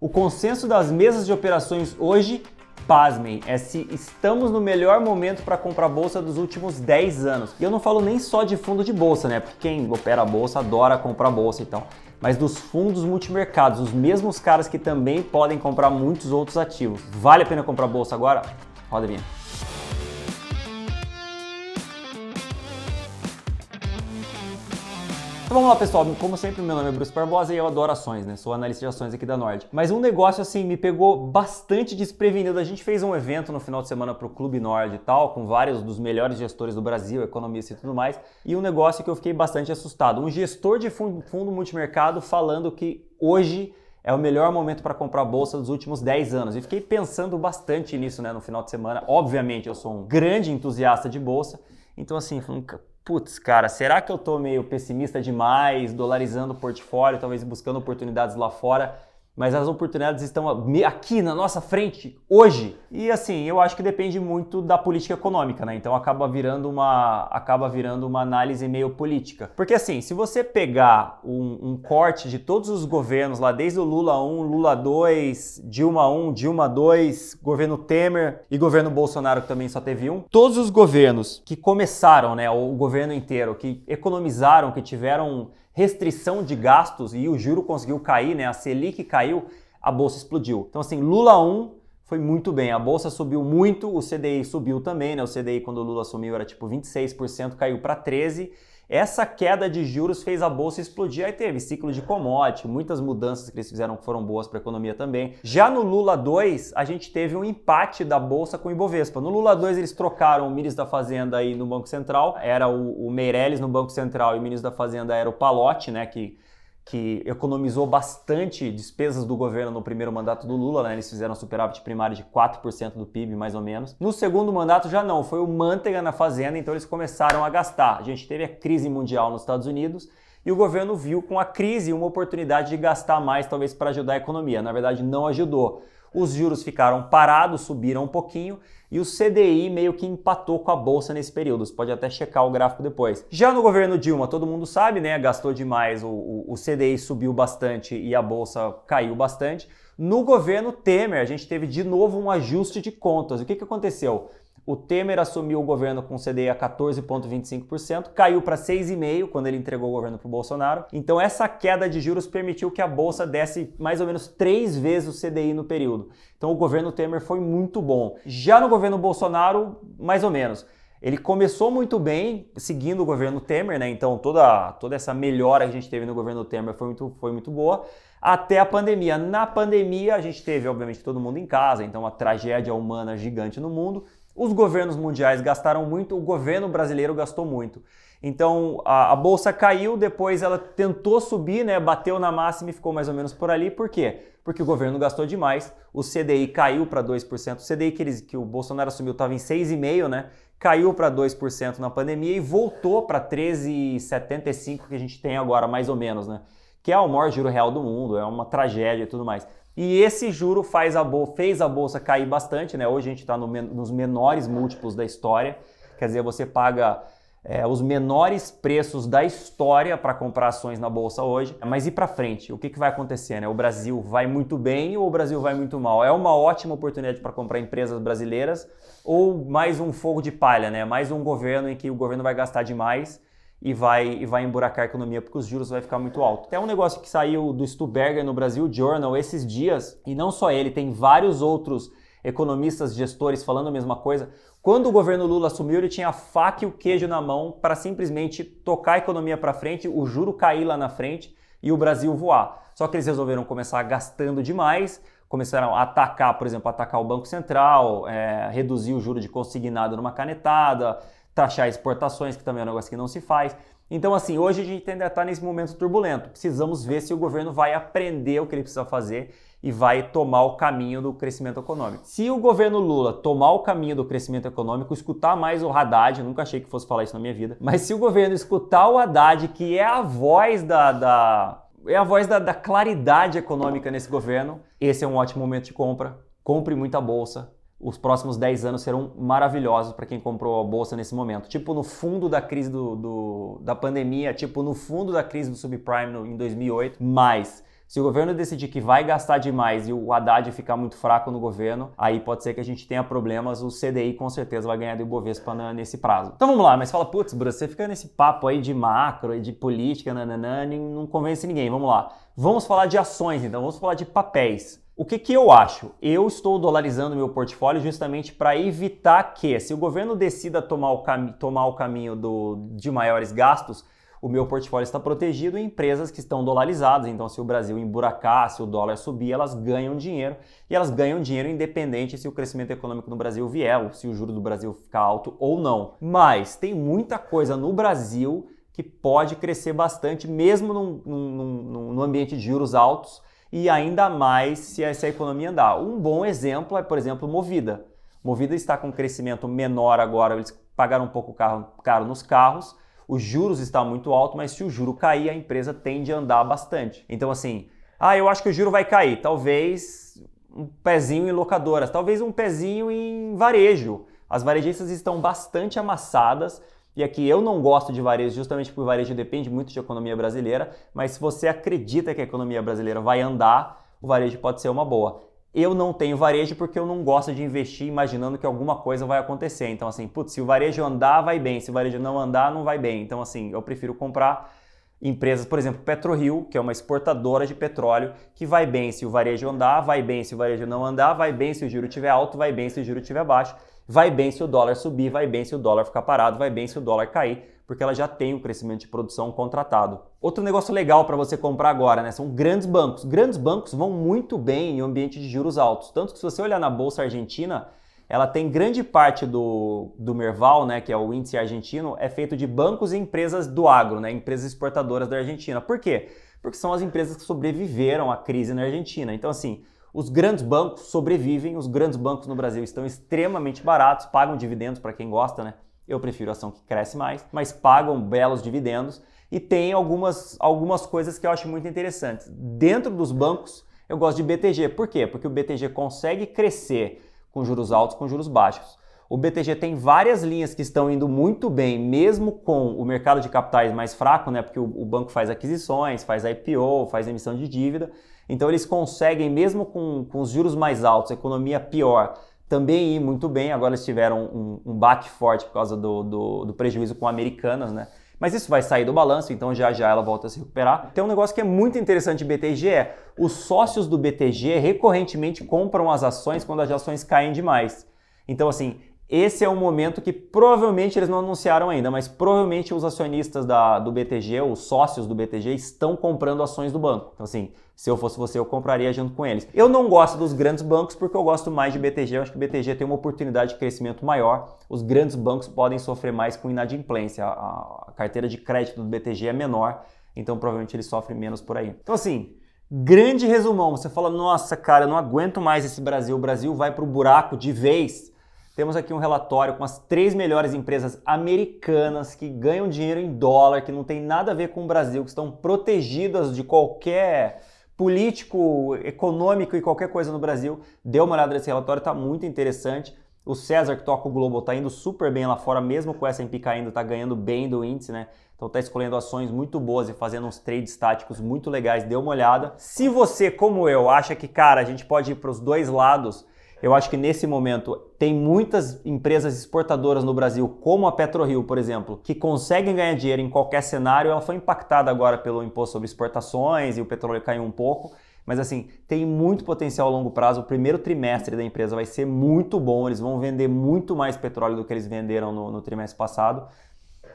O consenso das mesas de operações hoje, pasmem, é se estamos no melhor momento para comprar bolsa dos últimos 10 anos. E eu não falo nem só de fundo de bolsa, né? Porque quem opera a bolsa adora comprar bolsa e tal. Mas dos fundos multimercados, os mesmos caras que também podem comprar muitos outros ativos. Vale a pena comprar bolsa agora? Roda a vinheta. Então vamos lá, pessoal, como sempre, meu nome é Bruce Barbosa e eu adoro ações, né? Sou analista de ações aqui da Nord. Mas um negócio assim me pegou bastante desprevenido. A gente fez um evento no final de semana pro Clube Nord e tal, com vários dos melhores gestores do Brasil, economistas e tudo mais. E um negócio que eu fiquei bastante assustado. Um gestor de fundo multimercado falando que hoje é o melhor momento para comprar bolsa dos últimos 10 anos. E fiquei pensando bastante nisso, né, no final de semana. Obviamente, eu sou um grande entusiasta de bolsa. Então assim, putz, cara, será que eu tô meio pessimista demais, dolarizando o portfólio, talvez buscando oportunidades lá fora, mas as oportunidades estão aqui na nossa frente, hoje? E assim, eu acho que depende muito da política econômica, né? Então acaba virando uma análise meio política. Porque assim, se você pegar um corte de todos os governos lá, desde o Lula 1, Lula 2, Dilma 1, Dilma 2, governo Temer e governo Bolsonaro, que também só teve um, todos os governos que começaram, né, o governo inteiro, que economizaram, que tiveram restrição de gastos e o juro conseguiu cair, né? A Selic caiu, a bolsa explodiu. Então assim, Lula 1 foi muito bem, a bolsa subiu muito, o CDI subiu também, né? O CDI quando o Lula assumiu era tipo 26%, caiu para 13%. Essa queda de juros fez a bolsa explodir, aí teve ciclo de commodity, muitas mudanças que eles fizeram que foram boas para a economia também. Já no Lula 2, a gente teve um empate da bolsa com o Ibovespa. No Lula 2, eles trocaram o ministro da Fazenda aí no Banco Central, era o Meirelles no Banco Central e o ministro da Fazenda era o Pallotti, né, que economizou bastante despesas do governo no primeiro mandato do Lula, né? Eles fizeram superávit primário de 4% do PIB, mais ou menos. No segundo mandato já não, foi o Manteiga na Fazenda, então eles começaram a gastar. A gente teve a crise mundial nos Estados Unidos e o governo viu com a crise uma oportunidade de gastar mais, talvez para ajudar a economia. Na verdade, não ajudou. Os juros ficaram parados, subiram um pouquinho e o CDI meio que empatou com a bolsa nesse período. Você pode até checar o gráfico depois. Já no governo Dilma, todo mundo sabe, né? Gastou demais, o CDI subiu bastante e a bolsa caiu bastante. No governo Temer, a gente teve de novo um ajuste de contas. O que aconteceu? O Temer assumiu o governo com CDI a 14,25%, caiu para 6,5% quando ele entregou o governo para o Bolsonaro. Então essa queda de juros permitiu que a bolsa desse mais ou menos 3 vezes o CDI no período. Então o governo Temer foi muito bom. Já no governo Bolsonaro, mais ou menos. Ele começou muito bem, seguindo o governo Temer, né? Então toda essa melhora que a gente teve no governo Temer foi muito boa, até a pandemia. Na pandemia a gente teve, obviamente, todo mundo em casa, então uma tragédia humana gigante no mundo. Os governos mundiais gastaram muito, o governo brasileiro gastou muito. Então a bolsa caiu, depois ela tentou subir, né, bateu na máxima e ficou mais ou menos por ali. Por quê? Porque o governo gastou demais, o CDI caiu para 2%. O CDI que o Bolsonaro assumiu estava em 6,5%, né? Caiu para 2% na pandemia e voltou para 13,75% que a gente tem agora, mais ou menos, né? Que é o maior juro real do mundo, é uma tragédia e tudo mais. E esse juro fez a bolsa cair bastante, né? Hoje a gente está nos menores múltiplos da história, quer dizer, você paga os menores preços da história para comprar ações na bolsa hoje. Mas e para frente? O que vai acontecer, né? O Brasil vai muito bem ou o Brasil vai muito mal? É uma ótima oportunidade para comprar empresas brasileiras ou mais um fogo de palha, né? Mais um governo em que o governo vai gastar demais e vai emburacar a economia porque os juros vai ficar muito alto. Tem um negócio que saiu do Stuberger no Brasil Journal esses dias, e não só ele, tem vários outros economistas, gestores falando a mesma coisa. Quando o governo Lula assumiu, ele tinha a faca e o queijo na mão para simplesmente tocar a economia para frente, o juro cair lá na frente e o Brasil voar. Só que eles resolveram começar gastando demais, começaram a atacar, por exemplo, atacar o Banco Central, reduzir o juro de consignado numa canetada, taxar exportações, que também é um negócio que não se faz. Então, assim, hoje a gente ainda está nesse momento turbulento. Precisamos ver se o governo vai aprender o que ele precisa fazer e vai tomar o caminho do crescimento econômico. Se o governo Lula tomar o caminho do crescimento econômico, escutar mais o Haddad, eu nunca achei que fosse falar isso na minha vida, mas se o governo escutar o Haddad, que é a voz da claridade econômica nesse governo, esse é um ótimo momento de compra. Compre muita bolsa. Os próximos 10 anos serão maravilhosos para quem comprou a bolsa nesse momento. Tipo no fundo da crise da pandemia, tipo no fundo da crise do subprime em 2008. Mas Se o governo decidir que vai gastar demais e o Haddad ficar muito fraco no governo, aí pode ser que a gente tenha problemas, o CDI com certeza vai ganhar do Ibovespa nesse prazo. Então vamos lá, mas fala, putz, Bruno, você fica nesse papo aí de macro e de política, nananã, não convence ninguém, vamos lá. Vamos falar de ações então, vamos falar de papéis. O que eu acho? Eu estou dolarizando meu portfólio justamente para evitar que, se o governo decida tomar o caminho de maiores gastos, o meu portfólio está protegido em empresas que estão dolarizadas. Então, se o Brasil emburacar, se o dólar subir, elas ganham dinheiro. E elas ganham dinheiro independente se o crescimento econômico no Brasil vier, ou se o juro do Brasil ficar alto ou não. Mas tem muita coisa no Brasil que pode crescer bastante, mesmo num ambiente de juros altos, e ainda mais se a economia andar. Um bom exemplo é, por exemplo, Movida. Movida está com um crescimento menor agora, eles pagaram um pouco caro nos carros, os juros estão muito altos, mas se o juro cair, a empresa tende a andar bastante. Então assim, eu acho que o juro vai cair, talvez um pezinho em locadoras, talvez um pezinho em varejo. As varejistas estão bastante amassadas, e aqui eu não gosto de varejo justamente porque o varejo depende muito de economia brasileira, mas se você acredita que a economia brasileira vai andar, o varejo pode ser uma boa. Eu não tenho varejo porque eu não gosto de investir imaginando que alguma coisa vai acontecer. Então assim, putz, se o varejo andar, vai bem. Se o varejo não andar, não vai bem. Então assim, eu prefiro comprar empresas, por exemplo, PetroRio, que é uma exportadora de petróleo, que vai bem se o varejo andar, vai bem se o varejo não andar, vai bem se o juro estiver alto, vai bem se o juro estiver baixo, vai bem se o dólar subir, vai bem se o dólar ficar parado, vai bem se o dólar cair, porque ela já tem o crescimento de produção contratado. Outro negócio legal para você comprar agora, né, são grandes bancos. Grandes bancos vão muito bem em ambiente de juros altos, tanto que se você olhar na Bolsa Argentina, ela tem grande parte do Merval, né, que é o índice argentino, é feito de bancos e empresas do agro, né, empresas exportadoras da Argentina. Por quê? Porque são as empresas que sobreviveram à crise na Argentina. Então, assim, os grandes bancos sobrevivem, os grandes bancos no Brasil estão extremamente baratos, pagam dividendos para quem gosta, né? Eu prefiro ação que cresce mais, mas pagam belos dividendos e tem algumas coisas que eu acho muito interessantes. Dentro dos bancos, eu gosto de BTG. Por quê? Porque o BTG consegue crescer com juros altos, com juros baixos. O BTG tem várias linhas que estão indo muito bem, mesmo com o mercado de capitais mais fraco, né? Porque o banco faz aquisições, faz IPO, faz emissão de dívida. Então eles conseguem, mesmo com os juros mais altos, a economia pior, também ir muito bem. Agora eles tiveram um baque forte por causa do prejuízo com Americanas, né? Mas isso vai sair do balanço, então já ela volta a se recuperar. Tem um negócio que é muito interessante de BTG, os sócios do BTG recorrentemente compram as ações quando as ações caem demais. Então assim, esse é um momento que provavelmente eles não anunciaram ainda, mas provavelmente os acionistas do BTG, os sócios do BTG, estão comprando ações do banco. Então assim, se eu fosse você, eu compraria junto com eles. Eu não gosto dos grandes bancos porque eu gosto mais de BTG. Eu acho que o BTG tem uma oportunidade de crescimento maior. Os grandes bancos podem sofrer mais com inadimplência. A carteira de crédito do BTG é menor, então provavelmente ele sofre menos por aí. Então assim, grande resumão. Você fala, nossa cara, eu não aguento mais esse Brasil. O Brasil vai para o buraco de vez. Temos aqui um relatório com as 3 melhores empresas americanas que ganham dinheiro em dólar, que não tem nada a ver com o Brasil, que estão protegidas de qualquer político, econômico e qualquer coisa no Brasil. Dê uma olhada nesse relatório, está muito interessante. O César, que toca o Global, está indo super bem lá fora, mesmo com o S&P caindo, está ganhando bem do índice, né? Então está escolhendo ações muito boas e fazendo uns trades táticos muito legais. Dê uma olhada. Se você, como eu, acha que, cara, a gente pode ir para os dois lados, eu acho que nesse momento tem muitas empresas exportadoras no Brasil, como a PetroRio, por exemplo, que conseguem ganhar dinheiro em qualquer cenário. Ela foi impactada agora pelo imposto sobre exportações e o petróleo caiu um pouco. Mas assim, tem muito potencial a longo prazo. O primeiro trimestre da empresa vai ser muito bom. Eles vão vender muito mais petróleo do que eles venderam no trimestre passado.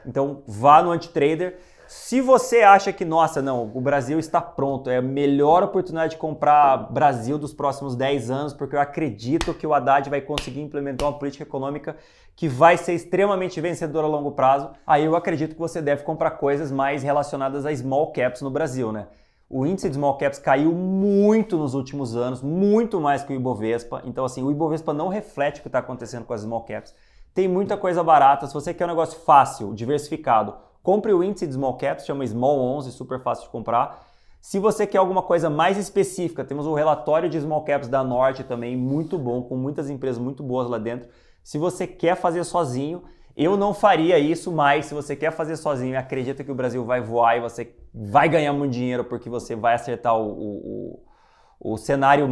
Então vá no Antitrader. Se você acha que, nossa, não, o Brasil está pronto, é a melhor oportunidade de comprar Brasil dos próximos 10 anos, porque eu acredito que o Haddad vai conseguir implementar uma política econômica que vai ser extremamente vencedora a longo prazo, aí eu acredito que você deve comprar coisas mais relacionadas a small caps no Brasil, né? O índice de small caps caiu muito nos últimos anos, muito mais que o Ibovespa. Então, assim, o Ibovespa não reflete o que está acontecendo com as small caps. Tem muita coisa barata. Se você quer um negócio fácil, diversificado, compre o índice de small caps, chama Small 11, super fácil de comprar. Se você quer alguma coisa mais específica, temos o relatório de small caps da Norte também, muito bom, com muitas empresas muito boas lá dentro. Se você quer fazer sozinho, Eu não faria isso, mas se você quer fazer sozinho e acredita que o Brasil vai voar e você vai ganhar muito dinheiro porque você vai acertar o cenário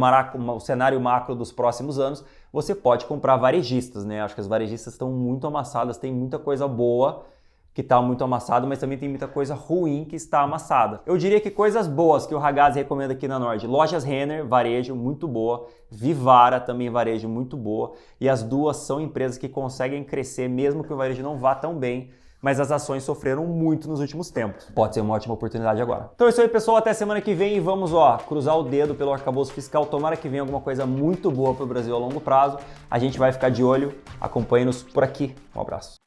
macro dos próximos anos, você pode comprar varejistas, né? Acho que as varejistas estão muito amassadas, tem muita coisa boa que está muito amassada, mas também tem muita coisa ruim que está amassada. Eu diria que coisas boas que o Ragazzi recomenda aqui na Nord: Lojas Renner, varejo, muito boa. Vivara, também varejo, muito boa. E as duas são empresas que conseguem crescer, mesmo que o varejo não vá tão bem, mas as ações sofreram muito nos últimos tempos. Pode ser uma ótima oportunidade agora. Então é isso aí, pessoal. Até semana que vem e vamos, cruzar o dedo pelo arcabouço fiscal. Tomara que venha alguma coisa muito boa para o Brasil a longo prazo. A gente vai ficar de olho. Acompanhe-nos por aqui. Um abraço.